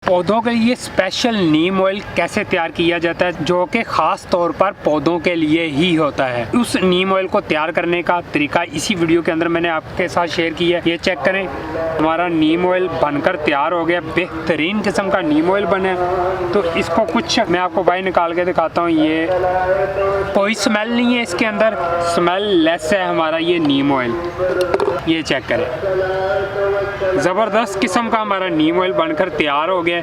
पौधों के लिए स्पेशल नीम ऑयल कैसे तैयार किया जाता है, जो कि खास तौर पर पौधों के लिए ही होता है। उस नीम ऑयल को तैयार करने का तरीका इसी वीडियो के अंदर मैंने आपके साथ शेयर किया है। ये चेक करें, हमारा नीम ऑयल बनकर तैयार हो गया। बेहतरीन किस्म का नीम ऑयल बना है। तो इसको कुछ मैं आपको बाहर निकाल के दिखाता हूँ। ये कोई स्मेल नहीं है इसके अंदर, स्मेल लेस है हमारा ये नीम ऑयल। ये चेक करें, ज़बरदस्त किस्म का हमारा नीम ऑयल बनकर तैयार हो गया।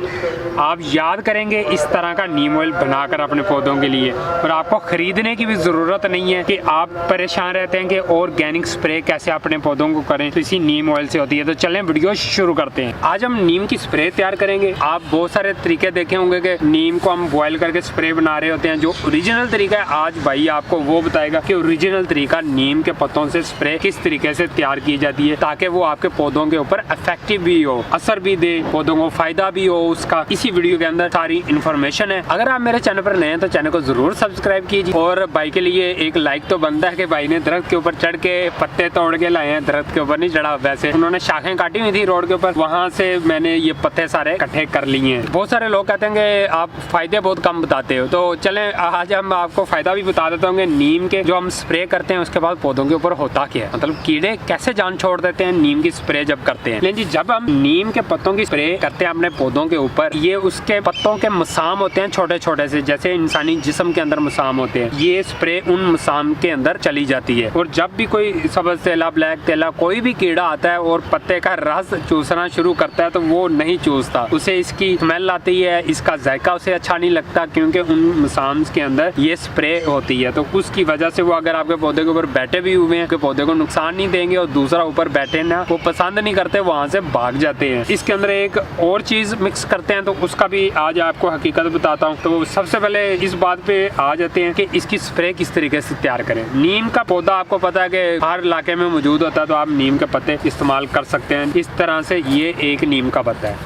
आप याद करेंगे इस तरह का नीम ऑयल बनाकर अपने पौधों के लिए, और आपको ख़रीदने की भी ज़रूरत नहीं है कि आप परेशान रहते हैं कि ऑर्गेनिक स्प्रे कैसे अपने पौधों को करें, तो इसी नीम ऑयल से होती है। तो चलें वीडियो शुरू करते हैं। आज हम नीम की स्प्रे तैयार करेंगे। आप बहुत सारे तरीके देखे होंगे कि नीम को हम बॉयल करके स्प्रे बना रहे होते हैं। जो ओरिजिनल तरीका है आज भाई आपको वो बताएगा कि ओरिजिनल तरीका नीम के पत्तों से स्प्रे किस तरीके से तैयार की जाती है, ताकि वो आपके पौधों के ऊपर इफेक्टिव भी हो, असर भी दे, पौधों को फायदा भी हो उसका। इसी वीडियो के अंदर सारी इन्फॉर्मेशन है। अगर आप मेरे चैनल पर नए हैं तो चैनल को जरूर सब्सक्राइब कीजिए, और भाई के लिए एक लाइक तो बनता है कि भाई ने दरख्त के ऊपर चढ़ के पत्ते तोड़ के लाए हैं। दरख्त के ऊपर नहीं चढ़ा, वैसे उन्होंने शाखें काटी हुई थी रोड के ऊपर, वहाँ से मैंने ये पत्ते सारे इकट्ठे कर लिए हैं। बहुत सारे लोग कहते हैं कि आप फायदे बहुत कम बताते हो, तो चलें आज हम आपको फायदा भी बता देता हूँ। नीम के जो हम स्प्रे करते हैं उसके बाद पौधों के ऊपर होता क्या है, मतलब कीड़े कैसे जान छोड़ देते हैं नीम की स्प्रे जब करते हैं। लेकिन जी जब हम नीम के पत्तों की स्प्रे करते हैं अपने पौधों के ऊपर, ये उसके पत्तों के मसाम होते हैं छोटे छोटे से, जैसे इंसानी जिस्म के अंदर मसाम होते हैं। ये स्प्रे उन मसाम के अंदर चली जाती है, और जब भी कोई सब्ज तेला, ब्लैक तेला, कोई भी कीड़ा आता है और पत्ते का रस चूसना शुरू करता है, तो वो नहीं चूसता, उसे इसकी स्मेल आती है, इसका जायका उसे अच्छा नहीं लगता, क्योंकि उन मसाम के अंदर ये स्प्रे होती है। तो उसकी वजह से वो अगर आपके पौधे के ऊपर बैठे भी हुए हैं, पौधे को नुकसान नहीं देंगे, और दूसरा ऊपर बैठे ना वो पसंद नहीं करते, वहाँ से भाग जाते हैं। इसके अंदर एक और चीज मिक्स करते हैं, तो उसका भी आज आपको हकीकत बताता हूँ। तो सबसे पहले इस बात पे आ जाते हैं कि इसकी स्प्रे किस तरीके से तैयार करें। नीम का पौधा आपको पता है कि हर इलाके में मौजूद होता है, तो आप नीम के पत्ते इस्तेमाल कर सकते हैं। इस तरह से ये एक नीम का पत्ता है,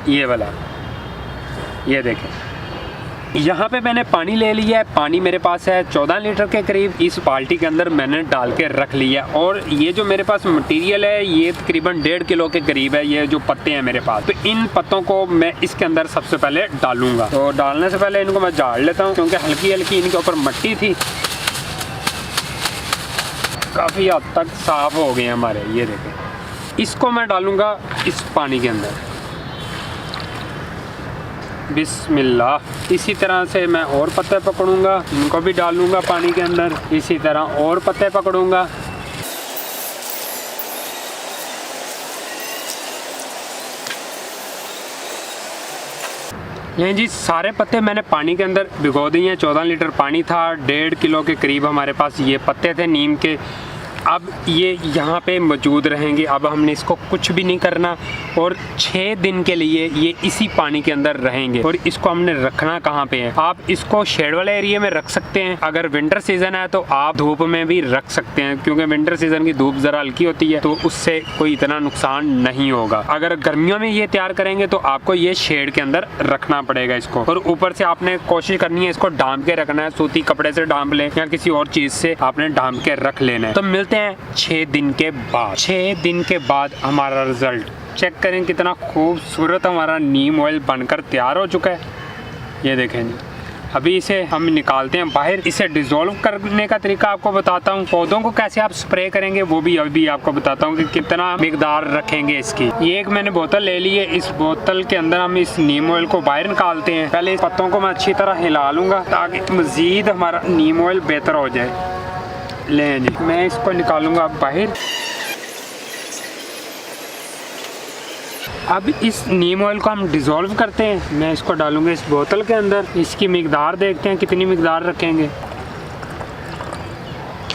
ये वाला, ये देखें। यहाँ पे मैंने पानी ले लिया है। पानी मेरे पास है 14 लीटर के करीब। इस बाल्टी के अंदर मैंने डाल के रख लिया, और ये जो मेरे पास मटेरियल है ये तकरीबन 1.5 किलो के करीब है। ये जो पत्ते हैं मेरे पास, तो इन पत्तों को मैं इसके अंदर सबसे पहले डालूंगा। तो डालने से पहले इनको मैं झाड़ लेता हूँ, क्योंकि हल्की हल्की इनके ऊपर मिट्टी थी। काफ़ी हद तक साफ हो गए हमारे, ये देखें। इसको मैं डालूंगा इस पानी के अंदर, बिस्मिल्लाह। इसी तरह से मैं और पत्ते पकड़ूंगा, इनको भी डालूंगा पानी के अंदर। इसी तरह और पत्ते पकड़ूंगा। ये जी सारे पत्ते मैंने पानी के अंदर भिगो दिए हैं। 14 लीटर पानी था, 1.5 किलो के करीब हमारे पास ये पत्ते थे नीम के। अब ये यहाँ पे मौजूद रहेंगे। अब हमने इसको कुछ भी नहीं करना, और 6 दिन के लिए ये इसी पानी के अंदर रहेंगे। और इसको हमने रखना कहाँ पे है, आप इसको शेड वाले एरिया में रख सकते हैं। अगर विंटर सीजन है तो आप धूप में भी रख सकते हैं, क्योंकि विंटर सीजन की धूप ज़रा हल्की होती है, तो उससे कोई इतना नुकसान नहीं होगा। अगर गर्मियों में ये तैयार करेंगे तो आपको ये शेड के अंदर रखना पड़ेगा इसको। और ऊपर से आपने कोशिश करनी है इसको ढांप के रखना है, सूती कपड़े से ढांप लें या किसी और चीज़ से आपने ढांप के रख लेना है। तो मिलते हैं 6 दिन के बाद। 6 दिन के बाद हमारा रिजल्ट चेक करें, कितना खूबसूरत हमारा नीम ऑयल बनकर तैयार हो चुका है। ये देखें जी। अभी इसे हम निकालते हैं बाहर। इसे डिसॉल्व करने का तरीका आपको बताता हूँ। पौधों को कैसे आप स्प्रे करेंगे वो भी अभी आपको बताता हूँ कि कितना मिकदार रखेंगे इसकी। ये एक मैंने बोतल ले ली है। इस बोतल के अंदर हम इस नीम ऑयल को बाहर निकालते हैं। पहले इस पत्तों को मैं अच्छी तरह हिला लूँगा, ताकि मज़ीद हमारा नीम ऑयल बेहतर हो जाए। लें जी, मैं इसको निकालूंगा बाहर। अब इस नीम ऑयल को हम डिसॉल्व करते हैं। मैं इसको डालूंगा इस बोतल के अंदर। इसकी मिकदार देखते हैं कितनी मिकदार रखेंगे।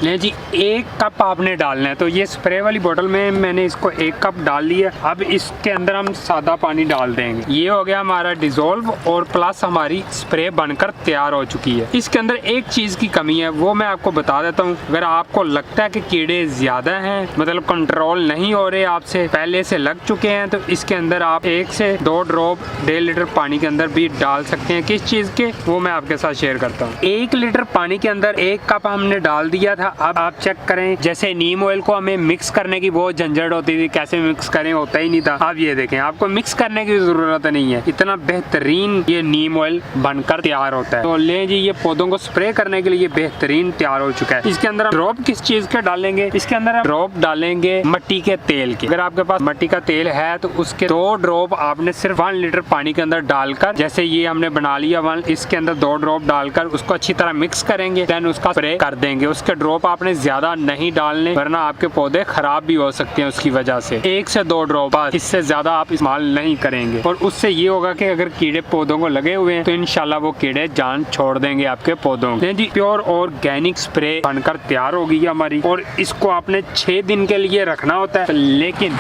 ले जी, 1 कप आपने डालना है। तो ये स्प्रे वाली बोतल में मैंने इसको 1 कप डाल लिया। अब इसके अंदर हम सादा पानी डाल देंगे। ये हो गया हमारा डिसॉल्व, और प्लस हमारी स्प्रे बनकर तैयार हो चुकी है। इसके अंदर एक चीज़ की कमी है, वो मैं आपको बता देता हूँ। अगर आपको लगता है कि कीड़े ज़्यादा हैं, मतलब कंट्रोल नहीं हो रहे, आपसे पहले से लग चुके हैं, तो इसके अंदर आप 1 से 2 ड्रॉप 1.5 लीटर पानी के अंदर भी डाल सकते हैं। किस चीज़ के, वो मैं आपके साथ शेयर करता हूँ। 1 लीटर पानी के अंदर 1 कप हमने डाल दिया था। था। अब आप चेक करें, जैसे नीम ऑयल को हमें मिक्स करने की बहुत झंझट होती थी, कैसे मिक्स करें होता ही नहीं था। अब ये देखें, आपको मिक्स करने की जरूरत नहीं है, इतना बेहतरीन ये नीम ऑयल बनकर तैयार होता है। तो ले जी, ये पौधों को स्प्रे करने के लिए बेहतरीन तैयार हो चुका है। इसके अंदर हम ड्रॉप किस चीज के डालेंगे? इसके अंदर हम ड्रॉप डालेंगे मिट्टी के तेल के। अगर आपके पास मिट्टी का तेल है तो उसके 2 ड्रॉप आपने सिर्फ 1 लीटर पानी के अंदर डालकर, जैसे ये हमने बना लिया 1, इसके अंदर 2 ड्रॉप डालकर उसको अच्छी तरह मिक्स करेंगे, देन उसका स्प्रे कर देंगे। उसके ड्रॉप आपने ज्यादा नहीं डालने, वरना आपके पौधे खराब भी हो सकते हैं उसकी वजह से। 1 से 2 ड्रॉप, इससे ज्यादा आप इस्तेमाल नहीं करेंगे। और उससे ये होगा कि अगर कीड़े पौधों को लगे हुए हैं तो इंशाल्लाह वो कीड़े जान छोड़ देंगे आपके पौधों की। जी, प्योर ऑर्गेनिक स्प्रे बनकर तैयार होगी हमारी, और इसको आपने 6 दिन के लिए रखना होता है। लेकिन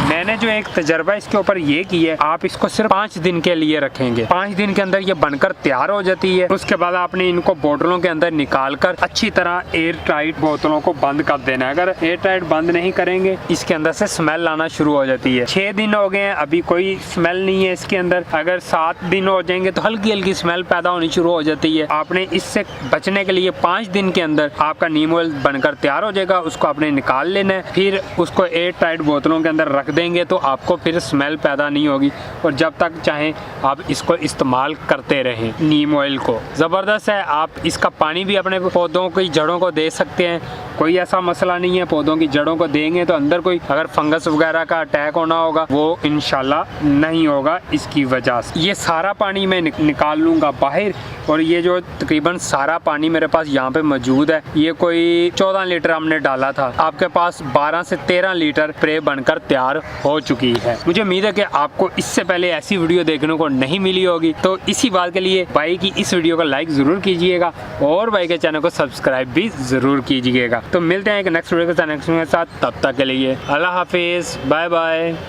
मैंने जो एक तजर्बा इसके ऊपर ये किया है, आप इसको सिर्फ 5 दिन के लिए रखेंगे। 5 दिन के अंदर ये बनकर तैयार हो जाती है। उसके बाद आपने इनको बोतलों के अंदर निकाल कर अच्छी तरह एयर टाइट बोतलों को बंद कर देना है। अगर एयर टाइट बंद नहीं करेंगे, इसके अंदर से स्मेल आना शुरू हो जाती है। 6 दिन हो गए हैं, अभी कोई स्मेल नहीं है इसके अंदर। अगर 7 दिन हो जाएंगे तो हल्की हल्की स्मेल पैदा होनी शुरू हो जाती है। आपने इससे बचने के लिए 5 दिन के अंदर आपका नीम ऑयल बनकर तैयार हो जाएगा। उसको आपने निकाल लेना है, फिर उसको एयर टाइट बोतलों के अंदर रख देंगे तो आपको फिर स्मेल पैदा नहीं होगी। और जब तक चाहें आप इसको इस्तेमाल करते रहें। नीम ऑयल को ज़बरदस्त है। आप इसका पानी भी अपने पौधों की जड़ों को दे सकते हैं, कोई ऐसा मसला नहीं है। पौधों की जड़ों को देंगे तो अंदर कोई अगर फंगस वगैरह का अटैक होना होगा वो इंशाल्लाह नहीं होगा इसकी वजह से। ये सारा पानी मैं निकाल लूँगा बाहर, और ये जो तकरीबन सारा पानी मेरे पास यहाँ पे मौजूद है, ये कोई 14 लीटर हमने डाला था। आपके पास 12 से 13 लीटर स्प्रे बनकर तैयार हो चुकी है। मुझे उम्मीद है कि आपको इससे पहले ऐसी वीडियो देखने को नहीं मिली होगी। तो इसी बात के लिए भाई की इस वीडियो को लाइक जरूर कीजिएगा और भाई के चैनल को सब्सक्राइब भी जरूर कीजिएगा। तो मिलते हैं एक नेक्स्ट वीडियो के साथ, तब तक के लिए अल्लाह हाफिज, बाय बाय।